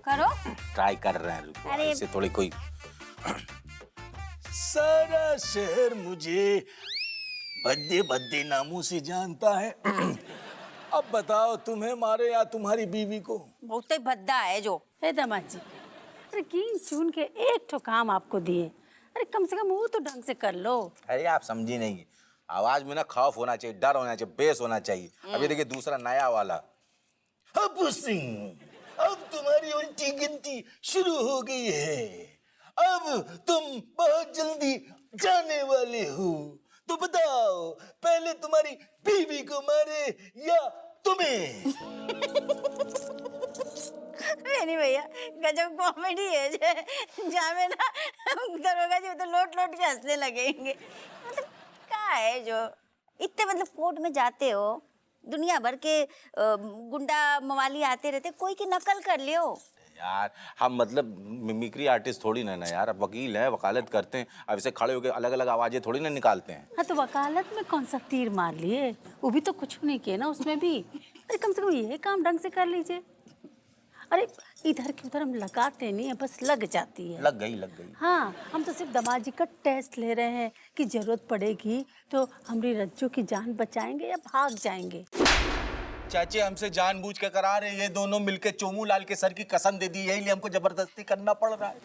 करो। ट्राई कर रहे हैं, रुको। अरे ऐसे थोड़ी कोई सारा शहर मुझे भद्दे भद्दे नामों से जानता है। अब बताओ तुम्हें मारे या तुम्हारी बीवी को? बहुत ही भद्दा है जो। हे दामाद जी, अरे गिन चुन के एक ठो काम आपको दिए, अरे कम से कम वो तो ढंग से कर लो। अरे आप समझी नहीं, आवाज में ना खौफ होना चाहिए, डर होना चाहिए, बेस होना चाहिए। अभी देखिए दूसरा नया वाला। अब सिंह, अब तुम्हारी उल्टी गिनती शुरू हो गई है। अब तुम बहुत जल्दी जाने वाले हो, तो बताओ पहले तुम्हारी बीवी को मारे या तुम्हें? नहीं भैया, गजब कॉमेडी है जहाँ में ना दरोगा जी तो लोट लोट के हंसने लगेंगे। मतलब क्या है जो इतने मतलब कोर्ट में जाते हो, दुनिया भर के गुंडा मवाली आते रहते, कोई की नकल कर लियो। यार हम मतलब मिमिक्री आर्टिस्ट थोड़ी ना यार, अब वकील हैं, वकालत करते हैं। अब इसे खड़े होकर अलग अलग आवाजें थोड़ी ना निकालते हैं। हाँ तो वकालत में कौन सा तीर मार लिए, वो भी तो कुछ नहीं किए ना उसमें भी। अरे कम से कम ये काम ढंग से कर लीजिए। अरे इधर की उधर हम लगाते नहीं है, बस लग जाती है। लग गई, लग गई। हाँ, हम तो सिर्फ दामाद जी का टेस्ट ले रहे हैं कि जरूरत पड़ेगी तो हमारी रज्जू की जान बचाएंगे या भाग जाएंगे। चाची हमसे जानबूझ के करा रहे, ये दोनों मिलके चोमू लाल के सर की कसम दे दी, यही लिए हमको जबरदस्ती करना पड़ रहा है।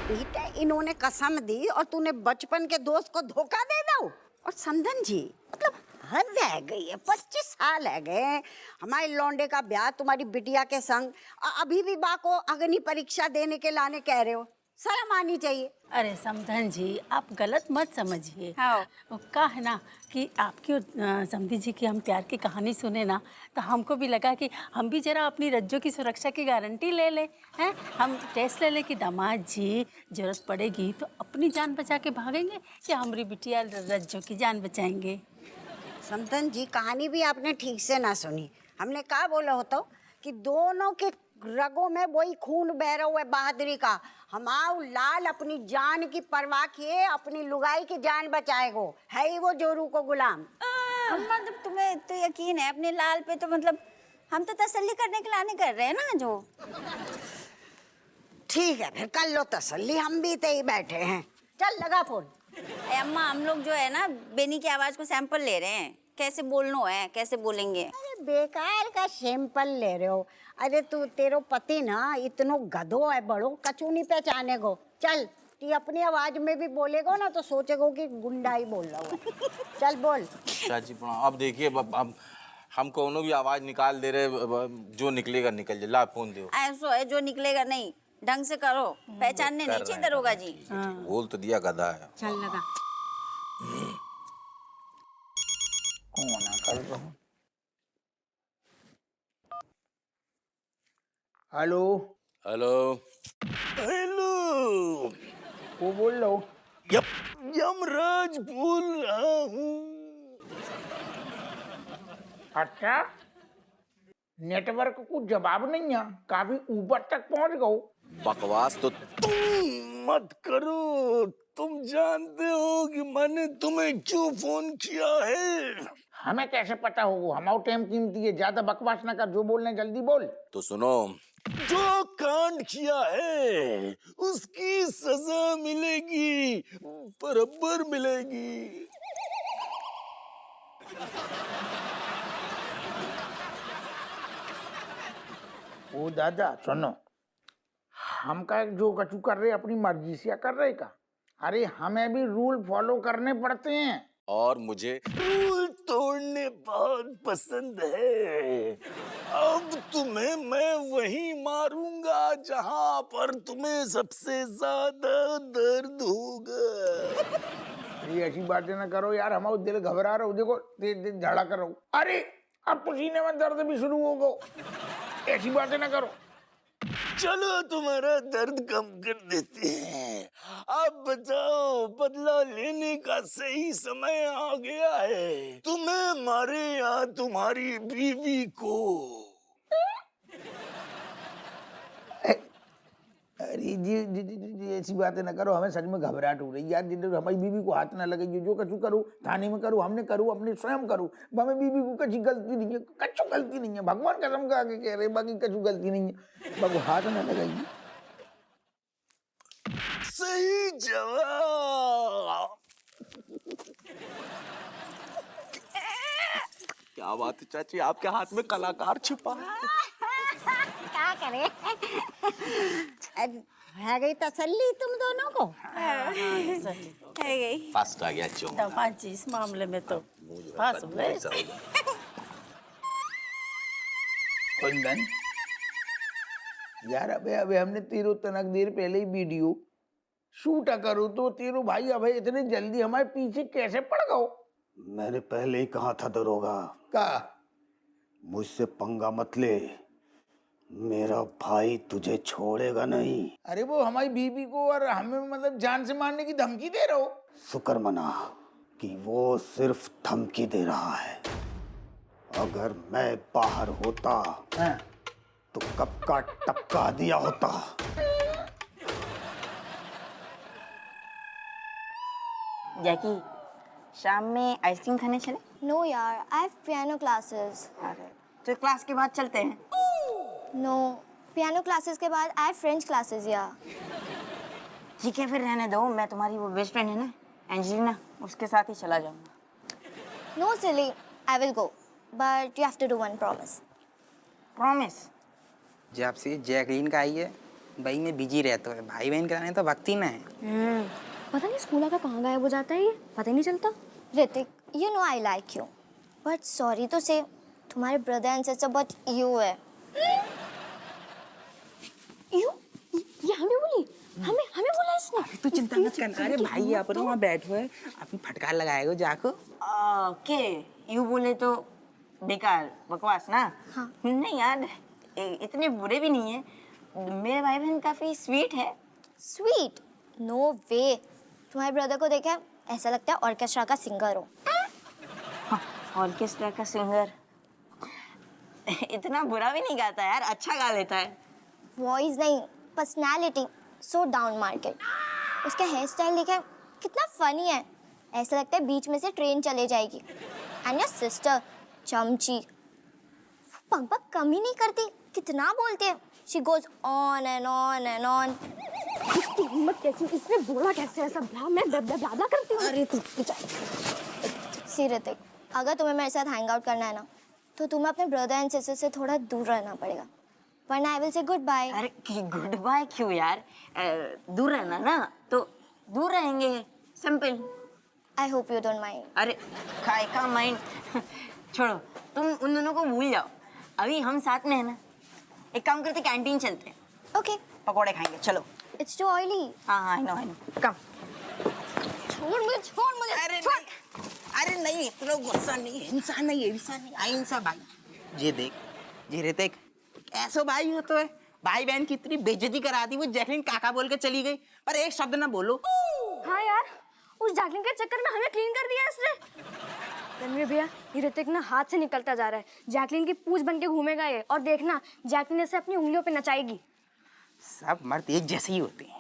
बेटा इन्होंने कसम दी और तूने बचपन के दोस्त को धोखा दे दो। और समधन जी मतलब हद रह गई है, 25 साल रह गए हमारे लौंडे का ब्याह तुम्हारी बिटिया के संग, अभी भी बा को अग्नि परीक्षा देने के लाने कह रहे हो, शर्म आनी चाहिए। अरे समधन जी आप गलत मत समझिए। हाँ। वो क्या है ना कि आपकी और समधी जी की हम प्यार की कहानी सुने ना, तो हमको भी लगा कि हम भी जरा अपनी रज्जो की सुरक्षा की गारंटी ले लें। हैं, हम टेस्ट ले लें कि दामाद जी जरूरत पड़ेगी तो अपनी जान बचा के भागेंगे या हमारी बिटिया रज्जो की जान बचाएंगे। समधन जी कहानी भी आपने ठीक से ना सुनी। हमने कहा बोला होता कि दोनों के रगों में वही खून बह रहा हुआ है बहादुरी का। हमाऊ लाल अपनी जान की परवाह किए अपनी लुगाई की जान बचाएगो, है ही वो जोरू को गुलाम। मतलब तुम्हें तो यकीन है अपने लाल पे, तो मतलब हम तो तसल्ली करने के लाने कर रहे हैं ना जो। ठीक है फिर कर लो तसल्ली, हम भी ते ही बैठे हैं। चल लगा फोन। अम्मा हम लोग जो है ना बेनी की आवाज को सैंपल ले रहे हैं, कैसे बोलना है, कैसे बोलेंगे। अरे बेकार का सैंपल ले रहे हो। अरे तू तेरो पति ना इतनो गधो है बड़ो, कछु नहीं पहचाने गो। चल तू अपनी आवाज में भी बोलेगो ना तो सोचेगो कि गुंडा ही बोल रहा हो। चल बोल। चाची अब देखिए, अब हम कोनो भी आवाज निकाल दे रहे, जो निकलेगा निकल जाए। ला फोन दो। ऐसा है जो निकलेगा नहीं, ढंग से करो, पहचानने नहीं चाहिए दरोगा जी। बोल तो दिया गधा है। चल लगा। कौन है कर रहा हूँ? हेलो हेलो हेलो, वो बोल लो। यमराज बोल रहा हूँ। अच्छा नेटवर्क को जवाब नहीं है, काफी ऊपर तक पहुंच गओ। बकवास तो तुम मत करो, तुम जानते हो कि मैंने तुम्हें क्यों फोन किया है? हमें कैसे पता होगा, हमारा टाइम कीमती है, ज्यादा बकवास ना कर, जो बोलने जल्दी बोल। तो सुनो, जो कांड किया है उसकी सजा मिलेगी, बराबर मिलेगी। ओ दादा सुनो, हम का जो कछु कर रहे अपनी मर्जी से कर रहे का? अरे हमें भी रूल फॉलो करने पड़ते हैं। और मुझे रूल तोड़ने बहुत पसंद है। अब तुम्हें मैं वहीं मारूंगा जहां पर तुम्हें सबसे ज्यादा दर्द होगा। ये ऐसी बातें ना करो यार, हमारा दिल घबरा रहा हो, देखो दिल धड़क रहा हो। अरे अब पसीने में दर्द भी शुरू हो गो, ऐसी बातें ना करो। चलो तुम्हारा दर्द कम कर देते हैं। अब बताओ, बदला लेने का सही समय आ गया है। तुम्हें मारे या तुम्हारी बीवी को? अरे जी ऐसी बातें ना करो, हमें सच में घबराहट हो रही है यार। जिधर हमारी बीबी को हाथ ना लगे, जो कछु करूँ थाने में करूँ, हमने करूँ अपने स्वयं करूँ, हमें बीबी को कछु गलती नहीं है, कछु गलती नहीं है, भगवान कसम का आगे कह रहे, बाकी कछु गलती नहीं है, बाबू हाथ ना लगाइए। सही जवाब। क्या बात है चाची, आपके हाथ में कलाकार छिपा है। क्या करे है गई तसल्ली तुम दोनों को। है गई। फर्स्ट आ गया चो। दामाद जी इस मामले में तो पास हो गए। कुंदन यार, अबे हमने तेरो तनक देर पहले ही वीडियो शूट करो तो तेरो भाई अब इतने जल्दी हमारे पीछे कैसे पड़ गओ? मैंने पहले ही कहा था दरोगा, का मुझसे पंगा मत ले, मेरा भाई तुझे छोड़ेगा नहीं। अरे वो हमारी बीबी को और हमें मतलब जान से मारने की धमकी दे रहे हो। शुक्र मना कि वो सिर्फ धमकी दे रहा है। अगर मैं बाहर होता हाँ। तो कब का टपका दिया होता। जैकी, शाम में आइसक्रीम खाने चले? नो यार, आई हैव पियानो क्लासेस। अरे तो क्लास के बाद चलते हैं। नो, पियानो क्लासेस के बाद आई हैव फ्रेंच क्लासेस यार। ठीक है फिर रहने दो, मैं तुम्हारी वो बेस्ट फ्रेंड है ना एंजेलिना, उसके साथ ही चला जाऊंगा। No silly, I will go, but you have to do one promise. Promise? जब से जैकलीन का आई है भाई में बिजी रहता है, भाई बहन कराने तो वक्त ही ना है। पता नहीं स्कूल का कहाँ गायब हो जाता है ये, पता ही नहीं चलता। Hrithik, you know I like you, but sorry तो से तुम्हारे brother and sister but you है। यू? ये हमें बोली? हमें बोला इसने? तू चिंता मत कर, अरे भाई अपन वहाँ बैठो है, अपनी फटकार लगाएगा जाको। ओके, यू बोले तो बेकार बकवास ना। हाँ। नहीं यार, इतने बुरे भी नहीं है, मेरे भाई बहन काफी स्वीट है। स्वीट? नो वे, तुम्हारे ब्रदर को देखा ऐसा लगता है ऑर्केस्ट्रा का सिंगर हो। ऑर्केस्ट्रा का सिंगर? इतना बुरा भी नहीं गाता यार, अच्छा गा लेता है। वॉइस नहीं, पर्सनालिटी सो डाउन मार्केट। उसका हेयर स्टाइल देखा कितना फनी है, ऐसा लगता है बीच में से ट्रेन चले जाएगी। एंड योर सिस्टर चमची, वो पग कम ही नहीं करती, कितना बोलती है। She goes on and on and on. इसकी हिम्मत कैसी, इसने बोला कैसे ऐसा ब्ला, मैं ब्ला करती हूँ। अरे तू सी ऋतिक, अगर तुम्हें मेरे साथ हैंग आउट करना है ना, तो तुम्हें अपने ब्रदर एंड सिस्टर से थोड़ा दूर रहना पड़ेगा, वरना I will say goodbye. अरे गुड बाय क्यों यार, दूर रहना ना तो दूर रहेंगे, simple. I hope you don't mind. अरे काय का माइंड, छोड़ो, तुम उन दोनों को भूल जाओ, अभी हम साथ में है ना। एक काम करते, कैंटीन चलते हैं, ओके, पकोड़े खाएंगे, चलो। It's too oily. हाँ आई नो, कम। छोड़ मुझे अरे नहीं, इतना गुस्सा नहीं, हिंसा नहीं, अहिंसा भाई। ये देख, ये ऋतिक ऐसा भाई हो तो है, भाई बहन की इतनी बेइज्जती करा दी, वो जैकलीन काका बोल के चली गई, पर एक शब्द ना बोलो। हाँ यार, उस जैकलीन के चक्कर में हमें क्लीन कर दिया इसने। रणवीर भैया, ये ऋतिक ना हाथ से निकलता जा रहा है, जैकलीन की पूंछ बन के घूमेगा ये, और देखना जैकलीन इसे अपनी उंगलियों पे नचाएगी। सब मर्द एक जैसे ही होते हैं।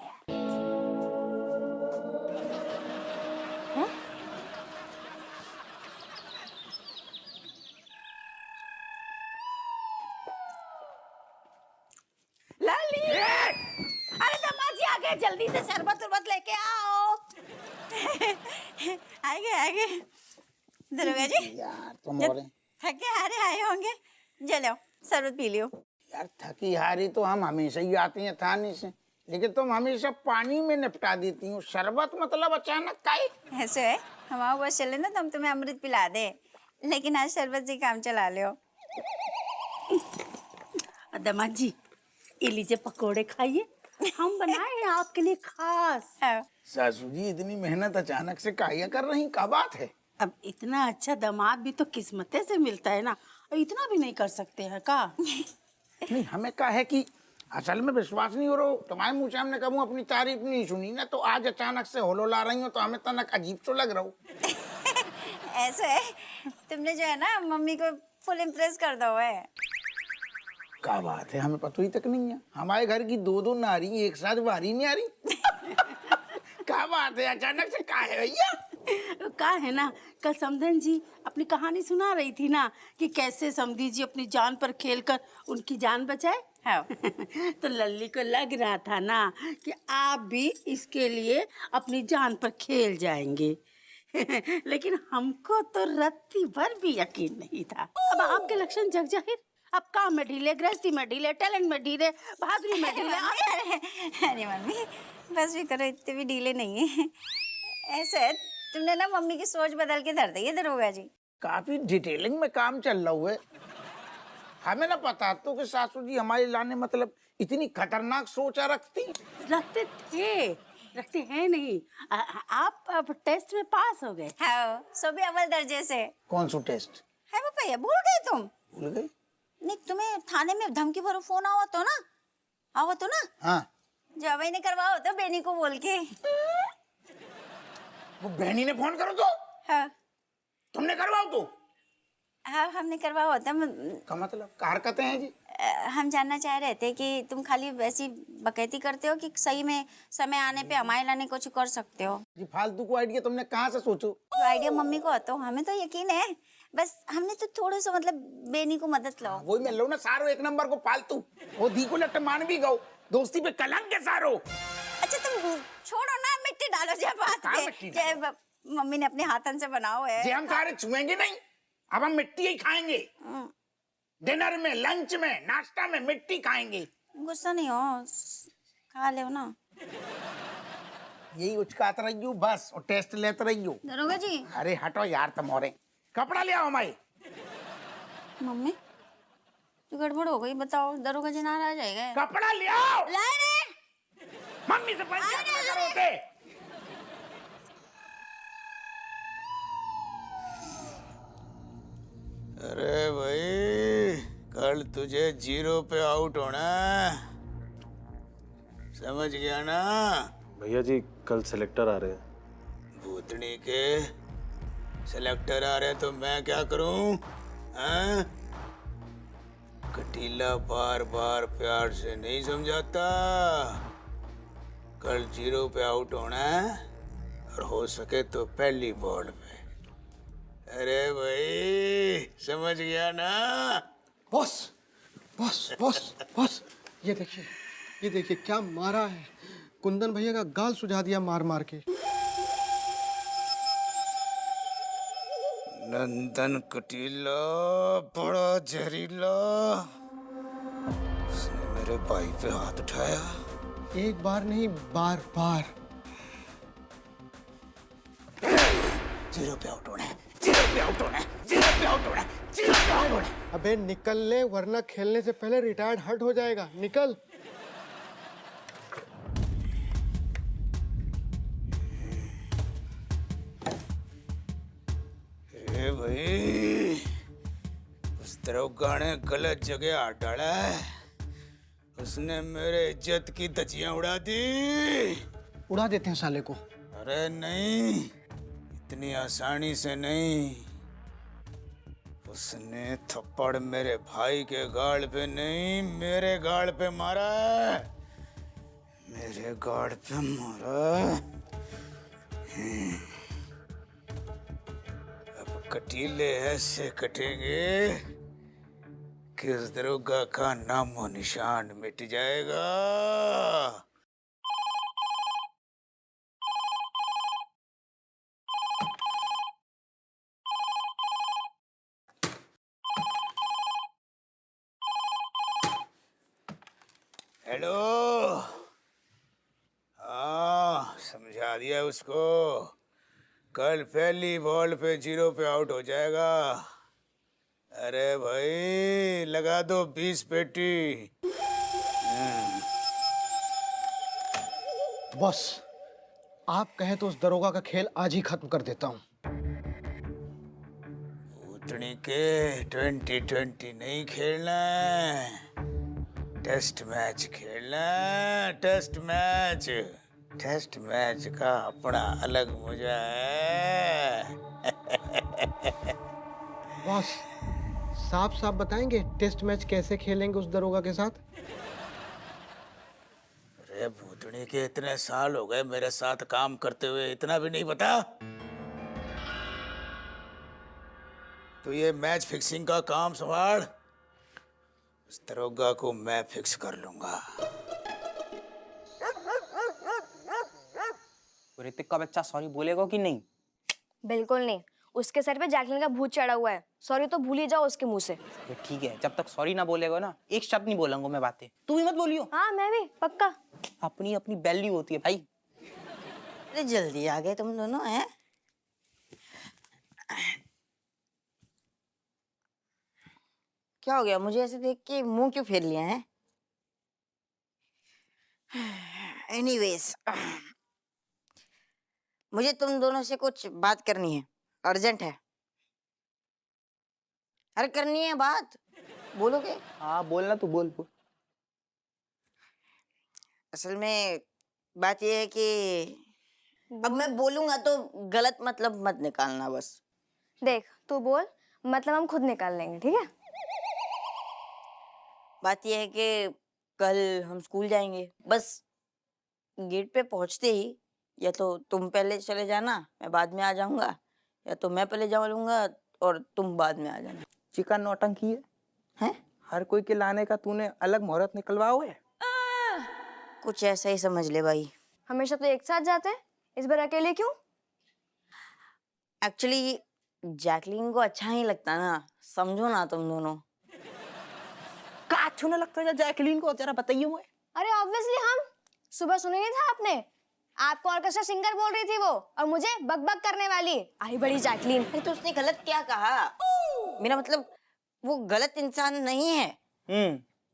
लाली, अरे दामाद जी आ गए, जल्दी से शरबत उरबत लेके आओ। आगे दरोगा जी, यार तुम और थके हारे आए होंगे, चलो शरबत पी लियो। यार थकी हारी तो हम हमेशा ही आती हैं थाने से, लेकिन तुम हमेशा पानी में निपटा देती हो, शरबत मतलब अचानक काई। ऐसे है, हमारे बस चले ना तो हम तुम्हें अमृत पिला दे, लेकिन आज शरबत से काम चला लियो। दामाद जी, ये लीजिए पकोड़े खाइए, हम बनाए हैं आपके लिए खास। सासू जी इतनी मेहनत अचानक से काया कर रही, क्या बात है? अब इतना अच्छा दामाद भी तो किस्मते से मिलता है ना, और इतना भी नहीं कर सकते हैं का? नहीं, हमें क्या है कि असल में विश्वास नहीं हो रहा, तुम्हारे मुँह से हमने कभी अपनी तारीफ नहीं सुनी ना, तो आज अचानक से होलो ला रही हो तो हमें तनक अजीब तो लग रहा हो। ऐसे है, तुमने जो है ना मम्मी को फुल इम्प्रेस कर दो है। क्या बात है, हमें पता ही तक नहीं है, हमारे घर की दो नारी एक साथ बारी नहीं आ रही। बात है, अचानक से कहाँ है भैया? का है ना, कल समधन जी अपनी कहानी सुना रही थी ना कि कैसे समधी जी अपनी जान पर खेलकर उनकी जान बचाए। हाँ। तो लल्ली को लग रहा था ना कि आप भी इसके लिए अपनी जान पर खेल जाएंगे। लेकिन हमको तो रत्ती भर भी यकीन नहीं था। अब आपके लक्षण जग जाहिर, अब काम में ढीले, गृहस्थी में ढीले, टैलेंट में ढीले, बहादुरी में ढीले। अरे मम्मी बस भी करो, इतने भी ढीले नहीं है। ऐसे है, तुमने ना मम्मी की सोच बदल के धर दी है दरोगा जी। काफी डिटेलिंग में काम चल रहा हुआ है। हमें ना पता तो कि सासू जी हमारे लाने मतलब इतनी खतरनाक सोचा रखते थे, रखते हैं नहीं। आप अब टेस्ट में पास हो गए। हाँ, सो भी अव्वल दर्जे से। कौन सा टेस्ट? है भैया, भूल गए तुम? भूल गए? नहीं, तुम्हें थाने में धमकी भरो फोन आओ तो ना, आओ तो ना। हाँ, जब ने करवाओ तो बेनी को बोल के। वो बहनी ने फोन करो तो? हाँ तुमने करवाओ तो? हाँ, हमने करवाओ था। का मतलब हरकतें हैं जी? हम जानना चाह रहे थे कि तुम खाली वैसी बकैती करते हो कि सही में समय आने पे हमारे लाने कुछ कर सकते हो। जी फालतू को आइडिया तुमने कहाँ से सोचो? जो आइडिया मम्मी को आता हो, हमें तो यकीन है, बस हमने तो थोड़ा सा मतलब बेनी को मदद लो। वही मैं लो ना, सारो एक नंबर को फालतू। वो दी को लट्ट मान भी गो, दोस्ती पे कलंक है सारो। अच्छा तुम छोड़ो ना, मिट्टी डालो जय बात पे। जय मम्मी ने अपने हाथन से बनाओ है। जे हम सारे छुएंगे नहीं, अब हम मिट्टी ही खाएंगे। डिनर में, लंच में, नाश्ता में मिट्टी खाएंगे। गुस्सा नहीं हो, खा ले ना। यही उचकात रही हूँ बस, और टेस्ट लेते रही हूँ। दरोगा जी। अरे हटो यार तुम, और कपड़ा ले आओ हमारे। मम्मी तो गड़बड़ हो गई, बताओ दरोगा जी नाराज आ जाएगा। कपड़ा ले आओ। लाए रे। मम्मी से पंचायत न करो थे। अरे भाई, कल तुझे 0 पे आउट होना है, समझ गया ना? भैया जी कल सिलेक्टर आ रहे हैं। भूतनी के सिलेक्टर आ रहे तो मैं क्या करूं? हाँ? कटीला बार बार प्यार से नहीं समझाता। कल 0 पे आउट होना है, और हो सके तो पहली बॉल पे। अरे भाई, समझ गया ना? बॉस बॉस बॉस बॉस, ये देखिए क्या मारा है। कुंदन भैया का गाल सुझा दिया मार मार के। नंदन कटीला बड़ा जहरीला, उसने मेरे भाई पे हाथ उठाया। एक बार नहीं, बार बार। 0 पे आउट होना है, 0 पे आउट होना है, 0 पे आउट होना है, 0 पे आउट होना है। अबे निकल ले, वरना खेलने से पहले रिटायर्ड हर्ट हो जाएगा। निकल। ए भाई, उस दरोगा ने गलत जगह हाथ डाला है। उसने मेरे इज्जत की धज्जियां उड़ा दी। उड़ा देते हैं साले को। अरे नहीं, इतनी आसानी से नहीं। उसने थप्पड़ मेरे भाई के गाल पे नहीं, मेरे गाल पे मारा है। मेरे गाल पे मारा। अब कटीले ऐसे कटेंगे कि उस दरोगा का नामो निशान मिट जाएगा। हेलो। हाँ, समझा दिया उसको। कल पहली बॉल पे 0 पे आउट हो जाएगा। अरे भाई, लगा दो 20 पेटी। बॉस, आप कहें तो उस दरोगा का खेल आज ही खत्म कर देता हूँ। उतनी के 2020 नहीं खेलना है, टेस्ट मैच खेलना है। टेस्ट मैच, टेस्ट मैच का अपना अलग मजा है। बॉस, साफ साफ बताएंगे टेस्ट मैच कैसे खेलेंगे उस दरोगा के साथ? अरे भूतनी के इतने साल हो गए मेरे साथ काम करते हुए, इतना भी नहीं पता? तो ये मैच फिक्सिंग का काम संभाल, इस दरोगा को मैं फिक्स कर लूंगा। ऋतिक का बच्चा सॉरी बोलेगा कि नहीं? बिल्कुल नहीं, उसके सर पे जैकलिन का भूत चढ़ा हुआ है। सॉरी तो भूल ही जाओ उसके मुंह से। ये ठीक है, जब तक सॉरी ना बोलेगा ना एक शब्द नहीं बोलूंगा मैं बातें। तू भी मत बोलियो। हाँ मैं भी पक्का। अपनी अपनी वैल्यू होती है भाई। अरे जल्दी आ गए तुम दोनों हैं। क्या हो गया, मुझे ऐसे देख के मुंह क्यों फेर लिया है? एनीवेज, मुझे तुम दोनों से कुछ बात करनी है, अर्जेंट है। अरे करनी है बात, बोलोगे? हाँ बोलना, तू बोल बोल। असल में बात यह है कि अब मैं बोलूंगा तो गलत मतलब मत निकालना बस। देख तू बोल, मतलब हम खुद निकाल लेंगे, ठीक है? बात यह है कि कल हम स्कूल जाएंगे, बस गेट पे पहुंचते ही या तो तुम पहले चले जाना, मैं बाद में आ जाऊंगा, या तो मैं पहले जाऊंगा और तुम बाद में आ जाना। चिकन नौटंकी है हैं? हर कोई के लाने का तूने अलग मुहूर्त निकलवाओ है। कुछ ऐसा ही समझ ले भाई। हमेशा तो एक साथ जाते हैं, इस बार अकेले क्यों? एक्चुअली जैकलीन को अच्छा नहीं लगता ना, समझो ना तुम दोनों। का अच्छा ना लगता है जैकलीन को, जरा बताइए मुझे। अरे ऑब्वियसली हम सुबह सुने नहीं था आपने, आपको ऑर्केस्ट्रा सिंगर बोल रही थी वो, और मुझे बकबक करने वाली आई बड़ी जैकलीन। अरे तो उसने गलत क्या कहा? मेरा मतलब वो गलत इंसान नहीं है,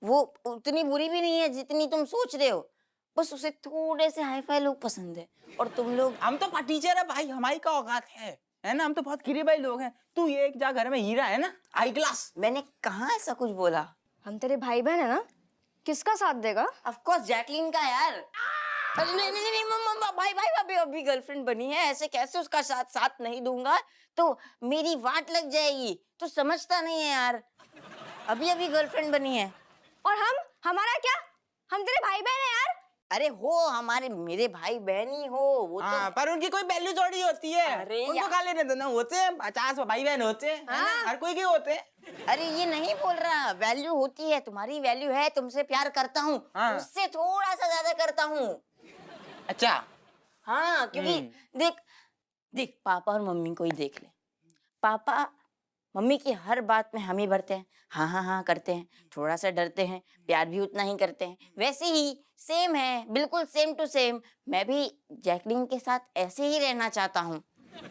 वो उतनी बुरी भी नहीं है जितनी तुम सोच रहे हो, बस उसे थोड़े से हाई फाई लोग पसंद है। और तुम लोग, हम तो टीचर है भाई, हमारी का औकात है ना? हम तो बहुत गिरे भाई लोग हैं। तू ये एक जा घर में हीरा है ना, हाई क्लास। मैंने कहाँ ऐसा कुछ बोला? हम तेरे भाई बहन है ना, किसका साथ देगा? ऑफ कोर्स जैकलीन का यार। अरे नहीं नहीं नहीं, भाई भाई अभी अभी गर्लफ्रेंड बनी है, ऐसे कैसे उसका साथ नहीं दूंगा तो मेरी वाट लग जाएगी। तो समझता नहीं है यार, अभी अभी गर्लफ्रेंड बनी है। और हमारा क्या? हम तेरे भाई बहन है यार। अरे हो, हमारे मेरे भाई बहन ही हो वो तो। पर उनकी कोई वैल्यू थोड़ी होती है। अरे उनको खा लेने दो ना, होते हैं 50 भाई बहन होते हैं, है ना? हर कोई के होते हैं। अरे ये नहीं बोल रहा, वैल्यू होती है, तुम्हारी वैल्यू है, तुमसे प्यार करता हूँ, उससे थोड़ा सा ज्यादा करता हूँ। अच्छा हाँ, क्योंकि देख पापा और मम्मी को ही देख ले। पापा मम्मी की हर बात में हामी भरते हैं, हाँ हाँ हाँ करते हैं, थोड़ा सा डरते हैं, प्यार भी उतना ही करते हैं। वैसे ही सेम है, बिल्कुल सेम टू सेम। मैं भी जैकलीन के साथ ऐसे ही रहना चाहता हूँ।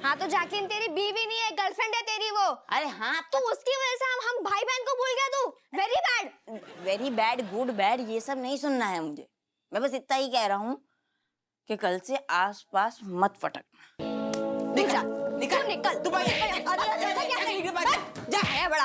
हाँ तो जैकलीन तेरी बीवी नहीं है, गर्लफ्रेंड है तेरी वो। अरे हाँ तो उसकी वजह से हम भाई बहन को भूल गया तू। Very bad. Very bad, good bad, ये सब नहीं सुनना है मुझे। मैं बस इतना ही कह रहा हूँ कि कल से आस-पास मत फटकना। निकल निकल निकल तू भाई। जा है बड़ा।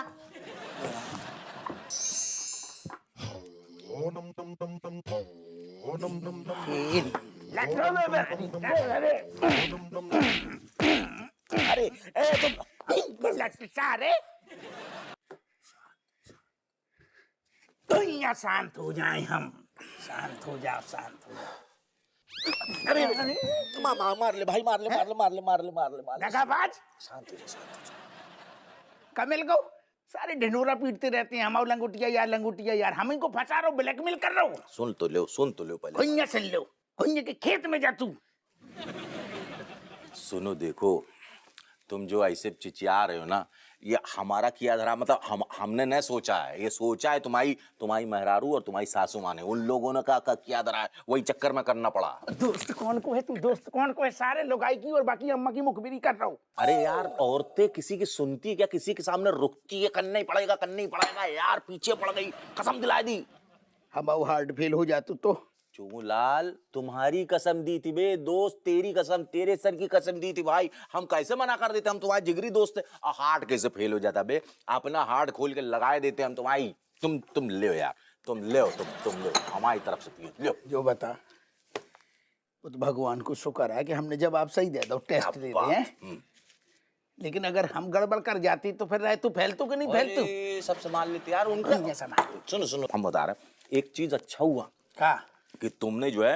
अरे तुम सारे तो यहाँ शांत हो जाए, हम शांत हो जाओ, शांत हो जाओ। अरे मार ले भाई, मार ले मार ले मार ले मार ले मार ले मार ले। दगाबाज, शांत हो जा, शांत हो जा। कमिल को सारे ढिंडोरा पीटते रहते हैं, हमारे लंगोटिया यार, हम इनको फंसा रहे हो, ब्लैकमेल कर रहे हो। सुन तो लो पहले। हुइया सुन लो, हुइया के खेत में जा तू। सुनो देखो, तुम जो ऐसे चिचिया रहे हो ना, ये हमारा किया धरा मतलब हमने नहीं सोचा है, ये सोचा है तुम्हारी मेहरारू और तुम्हारी सासू माँ ने, उन लोगों ने का किया धरा है, वही चक्कर में करना पड़ा। दोस्त कौन को है तू, दोस्त कौन को है? सारे लुगाई की और बाकी अम्मा की मुखबिरी कर रहा हूँ। अरे यार, औरतें किसी की सुनती क्या, किसी के सामने रुकती है? करना ही पड़ेगा यार, पीछे पड़ गई, कसम दिला दी। हम हार्ट फेल हो जातू तो चूलाल, तुम्हारी कसम दी थी बे दोस्त, तेरी कसम, तेरे सर की कसम दी थी भाई, हम कैसे मना कर देते? हम तुम्हारे जिगरी दोस्त है। हार्ट कैसे फेल हो जाता बे? अपना हार्ट खोल के लगाए देते हम तुम्हारी। तुम ले यार, तुम ले हमारी तरफ से पियो, लो। जो बता, तो भगवान को शुक्र है कि हमने जवाब सही दे दो, टेस्ट दे दिए हैं। लेकिन अगर हम गड़बड़ कर जाती तो फिर तू फैलतू कि नहीं फैलतू? सब संभाल लेते यार उनका। सुनो हम बता रहे, एक चीज अच्छा हुआ, का कि तुमने जो है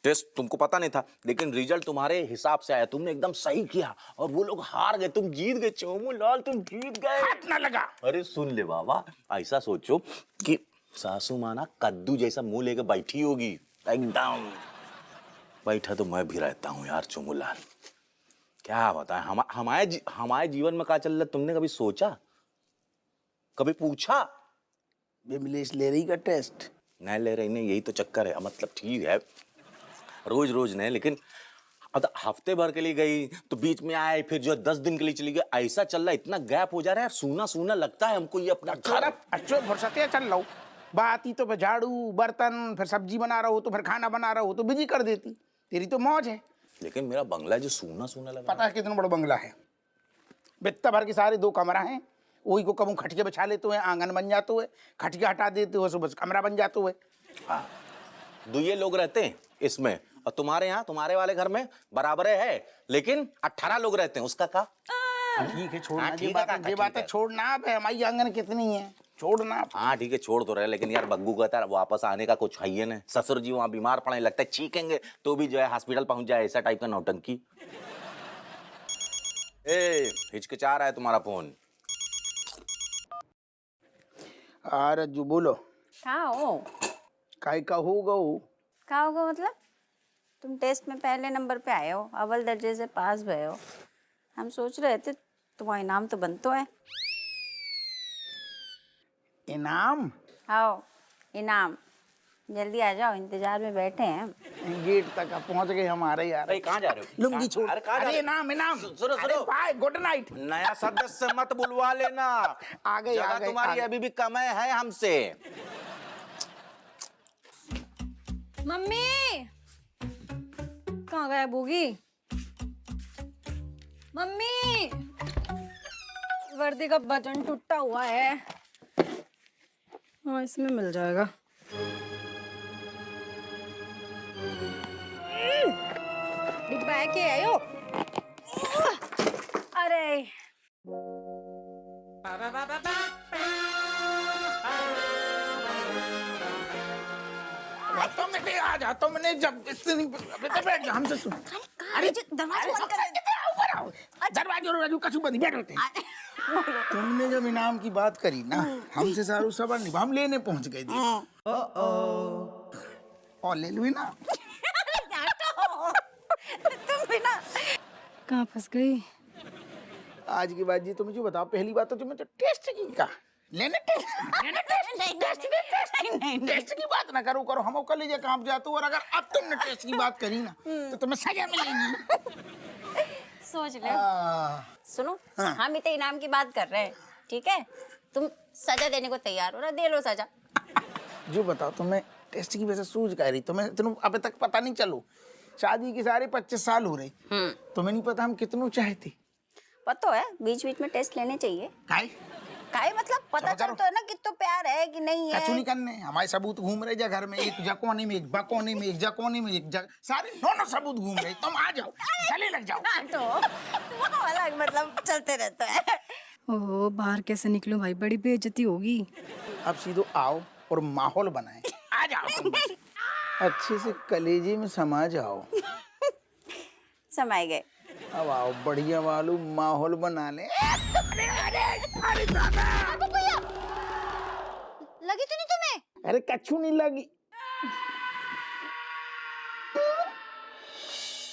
टेस्ट तुमको पता नहीं था, लेकिन रिजल्ट तुम्हारे हिसाब से आया, तुमने एकदम सही किया और वो लोग हार गए, तुम जीत गए चोमू लाल, तुम जीत गए। हाथ ना लगा। अरे सुन ले बाबा, ऐसा सोचो कि सासू माँ ना कद्दू जैसा मुंह लेके बैठी होगी, एकदम बैठा तो मैं भी रहता हूँ यार चोमू लाल। क्या बताएं, हमारे जीवन में क्या चल रहा है, तुमने कभी सोचा, कभी पूछा? विमलेश ले रही का टेस्ट? नहीं ले रही, नहीं, यही तो चक्कर है। मतलब ठीक है रोज रोज नहीं, लेकिन अब हफ्ते भर के लिए गई तो बीच में आए, फिर जो 10 दिन के लिए चली गई, ऐसा चल रहा है, इतना गैप हो जा रहा है, सूना सूना लगता है हमको ये अपना घर। अच्छो फुर्सते चल लो, बात ही तो फिर झाड़ू बर्तन, फिर सब्जी बना रहा हो तो फिर खाना बना रहा हो तो बिजी कर देती। तेरी तो मौज है। लेकिन मेरा बंगला जो सूना सूना लगा। पता है कितना बड़ा बंगला है? बित्ता भर के सारे 2 कमरा हैं, वही को कबू खटिया बिछा लेते हुए आंगन बन जाते हुए, खटिया हटा देते हुए सुबह कमरा बन जाते हुए। हाँ, 2 लोग रहते हैं इसमें, और तुम्हारे यहाँ तुम्हारे वाले घर में बराबर है, लेकिन 18 लोग रहते हैं, उसका का? ठीक है छोड़ना, हाँ, ठीक ये बात है छोड़ना। अब हमारी आंगन कितनी है, छोड़ना। हाँ ठीक है छोड़ तो रहे, लेकिन यार बग्गू कहता है वापस आने का कुछ है ही नहीं। ससुर जी वहाँ बीमार पड़ने लगता है, चीखेंगे तो भी जो है हॉस्पिटल पहुंच जाए, ऐसा टाइप का नौटंकी। ए हिचकिचा रहा है तुम्हारा फोन। अरे जो बोलो कहाँ हो? काय का होगा वो? कहाँ होगा मतलब? तुम टेस्ट में पहले नंबर पे आए हो, अव्वल दर्जे से पास भए हो। हम सोच रहे थे तुम्हारा इनाम तो बनता है। इनाम? आओ इनाम, जल्दी आ जाओ, इंतजार में बैठे हैं। गेट तक पहुंच गए हमारे यार। अरे कहाँ जा रहे हो? लुंगी छोड़। अरे कहाँ जा अरे रहे हो? इनाम इनाम। सुनो अरे सुनो, बाय, गुड नाइट। नया सदस्य मत बुलवा लेना। आ गए, जगह आ गए, तुम्हारी आ गए। अभी भी कम है हमसे। मम्मी कहाँ गायब होगी? मम्मी वर्दी का बटन टूटा हुआ है। हाँ इसमें मिल जाएगा। डिब्बा है के आयो? अरे जाता हूँ मैंने, जब बैठ जा हमसे सुन। अरे दरवाजा बंद कर। ऊपर आओ, दरवाजे कछु बंद बैठ होते। तुमने जब इनाम की बात करी ना, हमसे सारू सवाल नहीं, हम लेने पहुंच गए थे। और ले लो ना। तुम भी ना कहाँ फंस गई? आज की बात जी तुम मुझे बताओ, पहली बात तो तुम्हें तो टेस्ट की का लेने टेस्ट की बात ना करो हम कलेजे कांप जाते हो, और अगर अब तुमने टेस्ट की बात करी ना तो तुम्हें सजा मिलेगी। सोच ले। सुनो हम इतने इनाम की बात कर रहे हैं, ठीक है? तुम सजा देने को तैयार हो ना, दे लो सजा। जो बताओ तुम्हें टेस्ट की वजह सूझ का रही, तुम्हें तुम अब तक पता नहीं चलो, शादी के सारे 25 साल हो रहे, तुम्हें नहीं पता हम कितनों चाहते। पता है बीच बीच में टेस्ट लेने चाहिए। काहे मतलब पता चलता है ना कि तो प्यार है कि नहीं है। कछु नहीं करने, हमारे सबूत घूम रहे घर में, एक जकोने में, एक बकोने में, एक जकोने में, एक सारे दोनों सबूत घूम रहे। तुम आ जाओ, गले लग जाओ। तो वो अलग मतलब चलते रहता है। ओहो बाहर कैसे निकलूं भाई, बड़ी बेइज्जती होगी। अब सीधो आओ और माहौल बनाए। आ जाओ तुम बस। अच्छे से कलेजे में समा जाओ। समाए गए। अब आओ बढ़िया वालू माहौल बना ले। लगी तो नहीं तुम्हें? अरे कछु नहीं लगी।